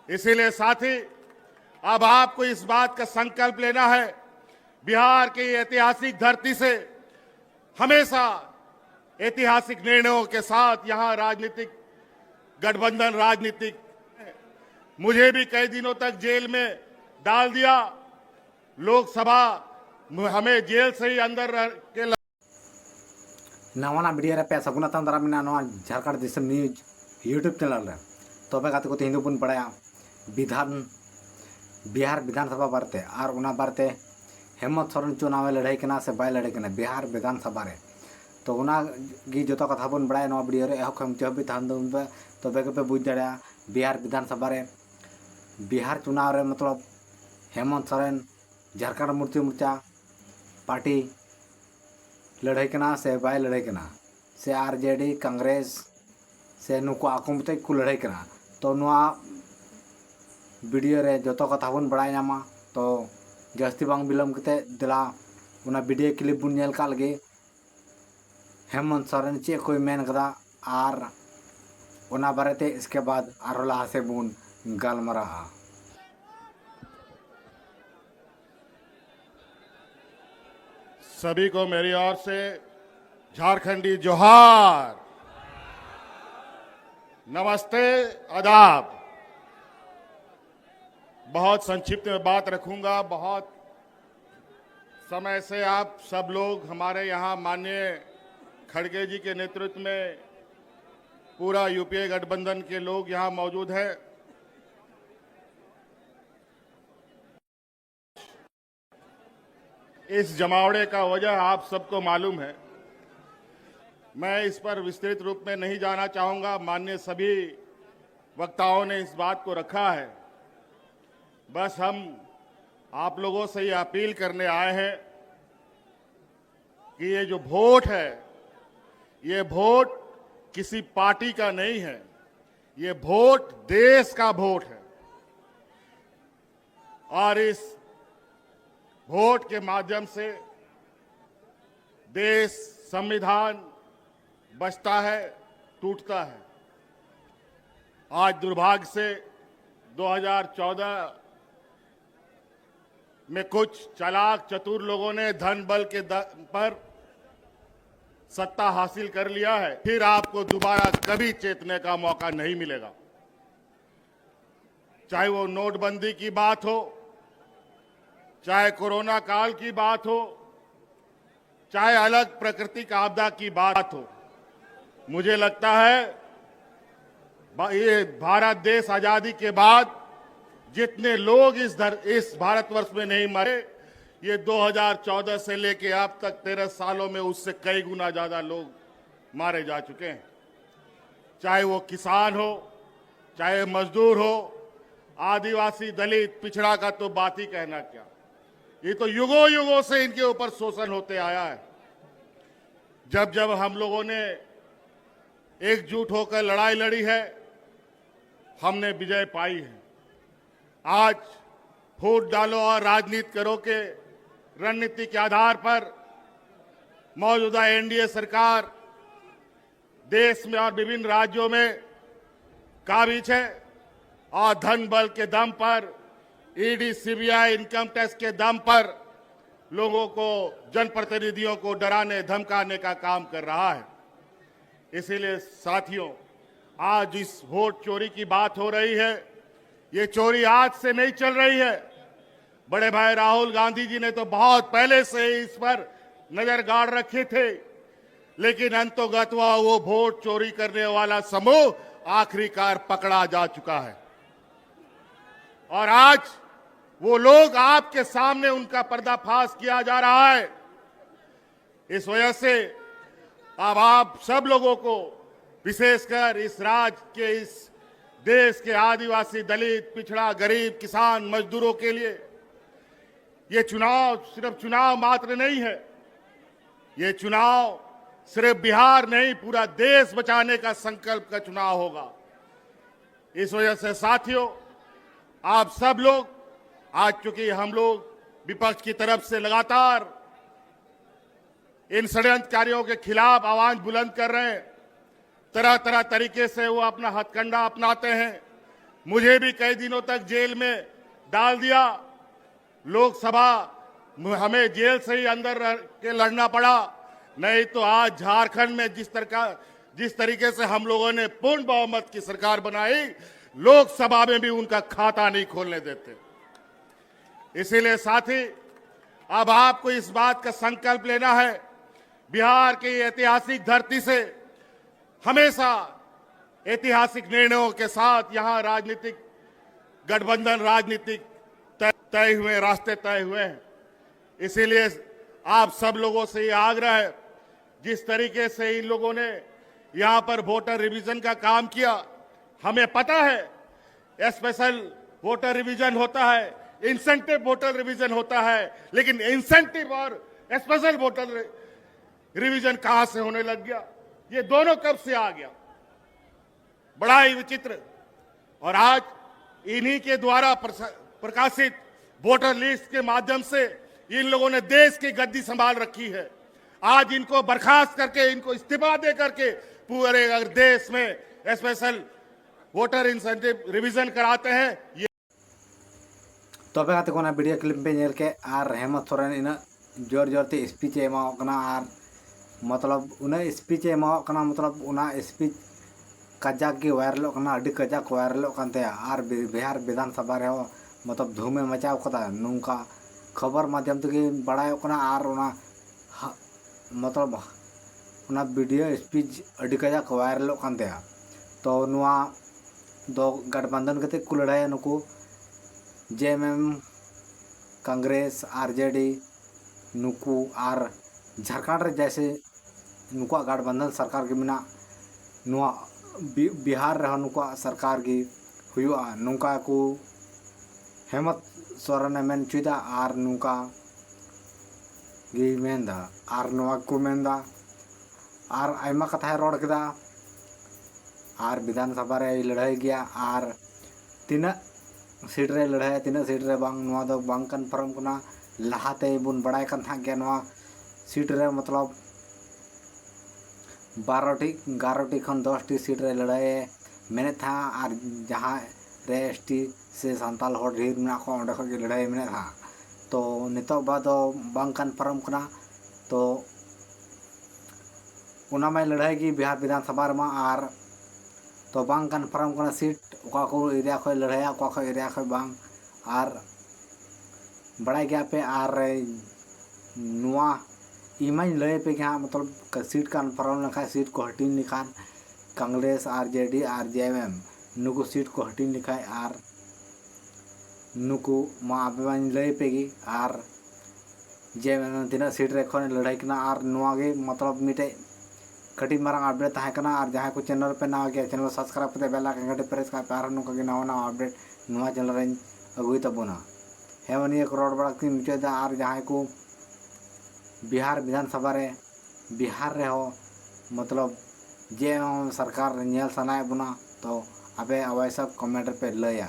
इसीलिए साथी, अब आपको इस बात का संकल्प लेना है, बिहार की ऐतिहासिक धरती से हमेशा ऐतिहासिक निर्णयों के साथ यहां राजनीतिक गठबंधन राजनीतिक, मुझे भी कई दिनों तक जेल में डाल दिया। लोकसभा हमें जेल से ही अंदर रह के नवाना वीडियो रे पे सगुना तंदरा मिना नवा झारखंड दिसम न्यूज यूट्यूब चैनल रे तबे गाते को तेहिं बन पड़ाया बिहार विधानसभा बारते और उना बारते हेमंत सोरेन चुनाव लड़ाई कना से बाय लड़ाई कना बिहार विधानसभा रे तो उना गी जोतो कथा बन बड़ाया नवा वीडियो रे एहक हम भी थान दम पे तबे के पे बुझ दड़ा बिहार विधानसभा रे बिहार चुनाव रे मतलब हेमंत सोरेन झारखंड मुक्ति मोर्चा पार्टी लड़ाई कना से बाय लड़ाई कना से आरजेडी कांग्रेस से नुको आकुमते को लड़ाई कना तो नुआ वीडियो रे जोतो कथा बन बड़ाय नामा तो जस्ती बांग बिलम कते दिला उना वीडियो क्लिप बुन नेल का लगे हेमंत सोरेन चे कोई मेन कदा आर उना बारेते इसके बाद आरोला से बुन गालमरा। सभी को मेरी ओर से झारखंडी जोहार, नमस्ते, आदाब। बहुत संक्षिप्त में बात रखूंगा। बहुत समय से आप सब लोग हमारे यहाँ माननीय खड़गे जी के नेतृत्व में पूरा यूपीए गठबंधन के लोग यहाँ मौजूद हैं। इस जमावड़े का वजह आप सबको मालूम है। मैं इस पर विस्तृत रूप में नहीं जाना चाहूंगा। माननीय सभी वक्ताओं ने इस बात को रखा है। बस हम आप लोगों से ये अपील करने आए हैं कि ये जो वोट है, ये वोट किसी पार्टी का नहीं है, ये वोट देश का वोट है। और इस वोट के माध्यम से देश, संविधान बचता है, टूटता है। आज दुर्भाग्य से 2014 में कुछ चालाक चतुर लोगों ने धन बल के पर सत्ता हासिल कर लिया है। फिर आपको दोबारा कभी चेतने का मौका नहीं मिलेगा। चाहे वो नोटबंदी की बात हो, चाहे कोरोना काल की बात हो, चाहे अलग प्राकृतिक आपदा की बात हो। मुझे लगता है ये भारत देश आजादी के बाद जितने लोग इस भारतवर्ष में नहीं मरे, ये 2014 से लेके अब तक 13 सालों में उससे कई गुना ज्यादा लोग मारे जा चुके हैं। चाहे वो किसान हो, चाहे मजदूर हो, आदिवासी, दलित, पिछड़ा का तो बात ही कहना क्या। ये तो युगों युगों से इनके ऊपर शोषण होते आया है। जब जब हम लोगों ने एकजुट होकर लड़ाई लड़ी है, हमने विजय पाई है। आज वोट डालो और राजनीति करो के रणनीति के आधार पर मौजूदा एनडीए सरकार देश में और विभिन्न राज्यों में काबिज है और धन बल के दम पर, ईडी, सीबीआई, इनकम टैक्स के दम पर लोगों को, जनप्रतिनिधियों को डराने धमकाने का काम कर रहा है। इसीलिए साथियों, आज इस वोट चोरी की बात हो रही है। ये चोरी आज से नहीं चल रही है। बड़े भाई राहुल गांधी जी ने तो बहुत पहले से इस पर नजर गाड़ रखे थे, लेकिन अंतोगत्वा वो वोट चोरी करने वाला समूह आखिरकार पकड़ा जा चुका है। और आज वो लोग आपके सामने, उनका पर्दाफाश किया जा रहा है। इस वजह से अब आप सब लोगों को, विशेषकर इस राज्य के, इस देश के आदिवासी, दलित, पिछड़ा, गरीब, किसान, मजदूरों के लिए ये चुनाव सिर्फ चुनाव मात्र नहीं है। ये चुनाव सिर्फ बिहार नहीं, पूरा देश बचाने का संकल्प का चुनाव होगा। इस वजह से साथियों, आप सब लोग, आज चूंकि हम लोग विपक्ष की तरफ से लगातार इन षड्यंत्रकारियों के खिलाफ आवाज बुलंद कर रहे हैं, तरह तरह तरीके से वो अपना हथकंडा अपनाते हैं, मुझे भी कई दिनों तक जेल में डाल दिया। लोकसभा हमें जेल से ही अंदर रह के लड़ना पड़ा। नहीं तो आज झारखंड में जिस तरीके से हम लोगों ने पूर्ण बहुमत की सरकार बनाई, लोकसभा में भी उनका खाता नहीं खोलने देते। इसीलिए साथी, अब आपको इस बात का संकल्प लेना है, बिहार की ऐतिहासिक धरती से हमेशा ऐतिहासिक निर्णयों के साथ यहां राजनीतिक गठबंधन, राजनीतिक तय हुए, रास्ते तय हुए हैं। इसीलिए आप सब लोगों से ये आग्रह है, जिस तरीके से इन लोगों ने यहां पर वोटर रिवीजन का काम किया, हमें पता है स्पेशल वोटर रिवीजन होता है, इंसेंटिव वोटर रिवीजन होता है, लेकिन इंसेंटिव और स्पेशल वोटर रिवीजन कहां से होने लग गया? ये दोनों कब से आ गया? बड़ा ही विचित्र। और आज इन्हीं के द्वारा प्रकाशित वोटर लिस्ट के माध्यम से इन लोगों ने देश की गद्दी संभाल रखी है। आज इनको बर्खास्त करके, इनको इस्तीफा दे करके पूरे अगर देश में स्पेशल वोटर इंसेंटिव रिवीजन कराते हैं। ये तबे खाते कोना वीडियो क्लिप पे नेल के आर हेमंत सोरेन इन जोर जोर ते स्पीच एमा कना आर मतलब उना स्पीच एमा कना मतलब उना स्पीच कजाक के वायरल कना अडी कजाक वायरल कानते आर बिहार विधानसभा रे मतलब धूमे मचाव कदा नुंका खबर माध्यम ते बड़ाय कना आर उना मतलब उना वीडियो स्पीच अडी कजाक वायरल कानते तो नुआ दो गठबंधन कते कुलड़ाय नुकु जेएमएम कांग्रेस आरजेडी नुकु आर झारखंड रे जैसे नुकुआ गठबंधन सरकार के बिना नुआ बिहार रहा नुकुआ सरकार की हुआ नुका को हेमंत सोरेन मेन चुदा आर नुका गी मेंदा आर नुआ को मेंदा आर आयमा कथा रोड केदा आर विधानसभा रे लड़ाई गया आर तीना सीट रे लड़ाई तीना सीट रे बांग नुआ दो बांग कन्फर्म कना लहाते बुन बड़ाई कन था गया नुआ सीट रे मतलब 12टी खन 10टी सीट रे लड़ाई मेने था आर जहाँ रे एसटी से संताल होड़ ढेर में को अंडे को लड़ाई मेने था तो नितो बाद बांग कन्फर्म कना तो उना में लड़ाई की बिहार विधानसभा में आर तो बांग कन्फर्म कना सीट ओका को एरिया को लड़ाई ओका को एरिया को बांग आर बड़ा गया पे आर नुआ इमाइन लय पे क्या मतलब सीट कन्फर्म लिखा सीट को हटीन लिखा कांग्रेस आरजेडी आरजेएमएम नुकु सीट को हटीन लिखा आर नुकु मा अभिमान लय पेगी आर जेएमएम तीना सीट रे खन लड़ाई कना आर नुआ गे मतलब मिटे कटी मारंग अपडेट ताहे कना आर जहां को चैनल पे नवा गया चैनल सब्सक्राइब करते बेल आइकन घंटे प्रेस का पार नुका गे नवा अपडेट नुआ चैनल रे अगुई तबुना हेवनी करोड़ बड़ा की मुचादा आर जहां को बिहार विधानसभा रे बिहार रे हो मतलब जे सरकार नेल सनाय बुना तो अबे अवश्य कमेंट पे लया।